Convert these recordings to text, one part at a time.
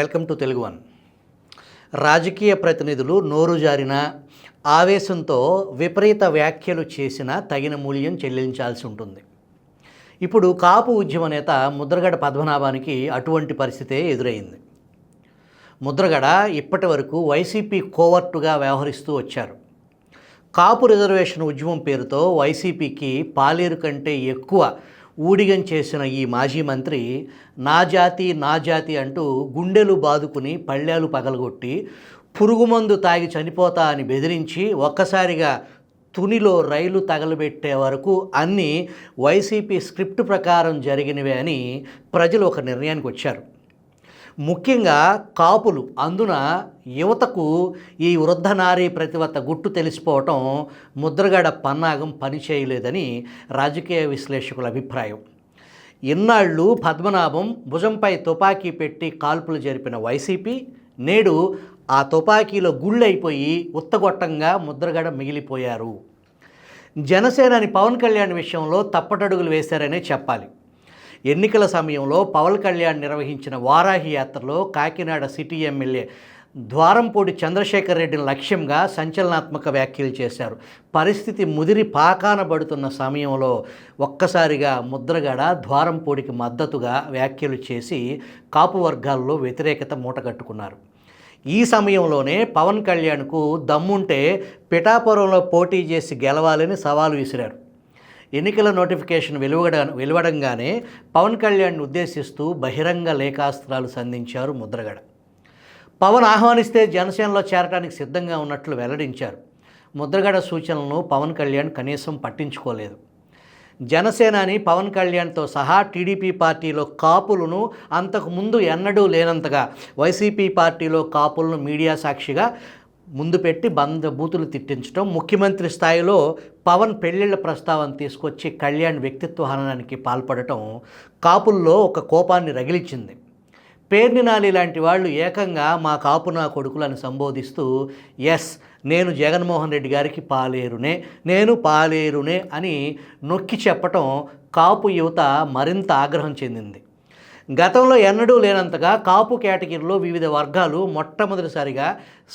Welcome to Telugu one. రాజకీయ ప్రతినిధులు నోరు జారిన ఆవేశంతో విపరీత వ్యాఖ్యలు చేసినా తగిన మూల్యం చెల్లించాల్సి ఉంటుంది. ఇప్పుడు కాపు ఉద్యమ నేత ముద్రగడ పద్మనాభానికి అటువంటి పరిస్థితే ఎదురైంది. ముద్రగడ ఇప్పటి వరకు వైసీపీ కోవర్టుగా వ్యవహరిస్తూ వచ్చారు. కాపు రిజర్వేషన్ ఉద్యమం పేరుతో వైసీపీకి పాలేరు కంటే ఎక్కువ ఊడిగం చేసిన ఈ మాజీ మంత్రి నా జాతి అంటూ గుండెలు బాదుకుని పళ్ళేలు పగలగొట్టి పురుగుమందు తాగి చనిపోతా అని బెదిరించి ఒక్కసారిగా తునిలో రైలు తగలబెట్టే వరకు అన్నీ వైసీపీ స్క్రిప్ట్ ప్రకారం జరిగినవే అని ప్రజలు ఒక నిర్ణయానికి వచ్చారు. ముఖ్యంగా కాపులు, అందున యువతకు ఈ వృద్ధ నారీ ప్రతివత గుట్టు తెలిసిపోవటం ముద్రగడ పన్నాగం పనిచేయలేదని రాజకీయ విశ్లేషకుల అభిప్రాయం. ఇన్నాళ్ళు పద్మనాభం భుజంపై తుపాకీ పెట్టి కాల్పులు జరిపిన వైసీపీ నేడు ఆ తుపాకీలో గుళ్ళైపోయి ఉత్తగొట్టంగా ముద్రగడ మిగిలిపోయారు. జనసేనాని పవన్ కళ్యాణ్ విషయంలో తప్పటడుగులు వేశారనే చెప్పాలి. ఎన్నికల సమయంలో పవన్ కళ్యాణ్ నిర్వహించిన వారాహి యాత్రలో కాకినాడ సిటీ ఎమ్మెల్యే ద్వారంపూడి చంద్రశేఖర్ రెడ్డిని లక్ష్యంగా సంచలనాత్మక వ్యాఖ్యలు చేశారు. పరిస్థితి ముదిరి పాకాన పడుతున్న సమయంలో ఒక్కసారిగా ముద్రగడ ద్వారంపూడికి మద్దతుగా వ్యాఖ్యలు చేసి కాపు వర్గాల్లో వ్యతిరేకత మూటగట్టుకున్నారు. ఈ సమయంలోనే పవన్ కళ్యాణ్కు దమ్ముంటే పిఠాపురంలో పోటీ చేసి గెలవాలని సవాలు విసిరారు. ఎన్నికల నోటిఫికేషన్ వెలువడంగానే పవన్ కళ్యాణ్ని ఉద్దేశిస్తూ బహిరంగ లేఖాస్త్రాలు సంధించారు ముద్రగడ. పవన్ ఆహ్వానిస్తే జనసేనలో చేరడానికి సిద్ధంగా ఉన్నట్లు వెల్లడించారు. ముద్రగడ సూచనలను పవన్ కళ్యాణ్ కనీసం పట్టించుకోలేదు. జనసేనాని పవన్ కళ్యాణ్తో సహా టీడీపీ పార్టీలో కాపులను అంతకుముందు ఎన్నడూ లేనంతగా వైసీపీ పార్టీలో కాపులను మీడియా సాక్షిగా ముందు పెట్టి బూతులు తిట్టించడం, ముఖ్యమంత్రి స్థాయిలో పవన్ పెళ్లిళ్ల ప్రస్తావన తీసుకొచ్చి కళ్యాణ్ వ్యక్తిత్వ హననానికి పాల్పడటం కాపుల్లో ఒక కోపాన్ని రగిలించింది. పేర్నినాలి లాంటి వాళ్ళు ఏకంగా మా కాపు నా కొడుకులను సంబోధిస్తూ నేను జగన్మోహన్ రెడ్డి గారికి నేను పాలేరునే అని నొక్కి చెప్పటం కాపు యువత మరింత ఆగ్రహం చెందింది. గతంలో ఎన్నడూ లేనంతగా కాపు కేటగిరీలో వివిధ వర్గాలు మొట్టమొదటిసారిగా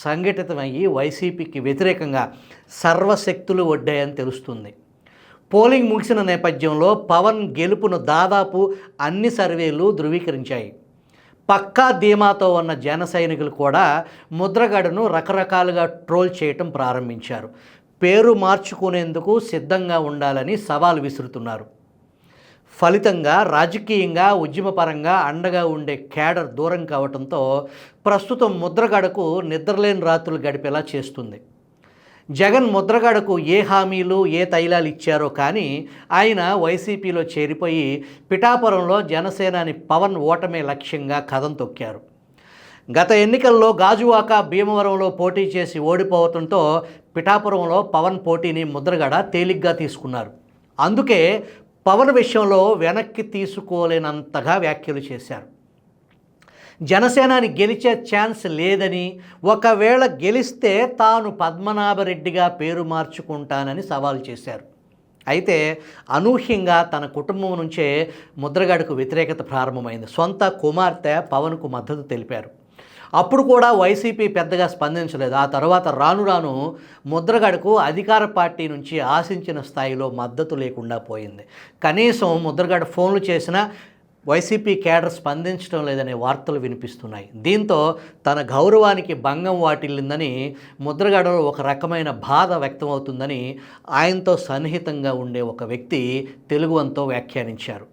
సంఘటితమయ్యి వైసీపీకి వ్యతిరేకంగా సర్వశక్తులు ఒడ్డాయని తెలుస్తుంది. పోలింగ్ ముగిసిన నేపథ్యంలో పవన్ గెలుపును దాదాపు అన్ని సర్వేలు ధృవీకరించాయి. పక్కా ధీమాతో ఉన్న జన సైనికులు కూడా ముద్రగడను రకరకాలుగా ట్రోల్ చేయటం ప్రారంభించారు. పేరు మార్చుకునేందుకు సిద్ధంగా ఉండాలని సవాల్ విసురుతున్నారు. ఫలితంగా రాజకీయంగా ఉద్యమపరంగా అండగా ఉండే కేడర్ దూరం కావడంతో ప్రస్తుతం ముద్రగడకు నిద్రలేని రాత్రులు గడిపేలా చేస్తుంది. జగన్ ముద్రగడకు ఏ హామీలు ఏ తైలాలు ఇచ్చారో కానీ ఆయన వైసీపీలో చేరిపోయి పిఠాపురంలో జనసేనాని పవన్ ఓటమే లక్ష్యంగా కథం తొక్కారు. గత ఎన్నికల్లో గాజువాక, భీమవరంలో పోటీ చేసి ఓడిపోవడంతో పిఠాపురంలో పవన్ పోటీని ముద్రగడ తేలిగ్గా తీసుకున్నారు. అందుకే పవన్ విషయంలో వెనక్కి తీసుకోలేనంతగా వ్యాఖ్యలు చేశారు. జనసేనాని గెలిచే ఛాన్స్ లేదని, ఒకవేళ గెలిస్తే తాను పద్మనాభరెడ్డిగా పేరు మార్చుకుంటానని సవాల్ చేశారు. అయితే అనూహ్యంగా తన కుటుంబం నుంచే ముద్రగడకు వ్యతిరేకత ప్రారంభమైంది. సొంత కుమార్తె పవన్కు మద్దతు తెలిపారు. అప్పుడు కూడా వైసీపీ పెద్దగా స్పందించలేదు. ఆ తర్వాత రాను ముద్రగడకు అధికార పార్టీ నుంచి ఆశించిన స్థాయిలో మద్దతు లేకుండా పోయింది. కనీసం ముద్రగడ ఫోన్లు చేసినా వైసీపీ కేడర్ స్పందించడం లేదనే వార్తలు వినిపిస్తున్నాయి. దీంతో తన గౌరవానికి భంగం వాటిల్లిందని, ముద్రగడలో ఒక రకమైన బాధ వ్యక్తమవుతుందని ఆయనతో సన్నిహితంగా ఉండే ఒక వ్యక్తి తెలుగు వన్తో వ్యాఖ్యానించారు.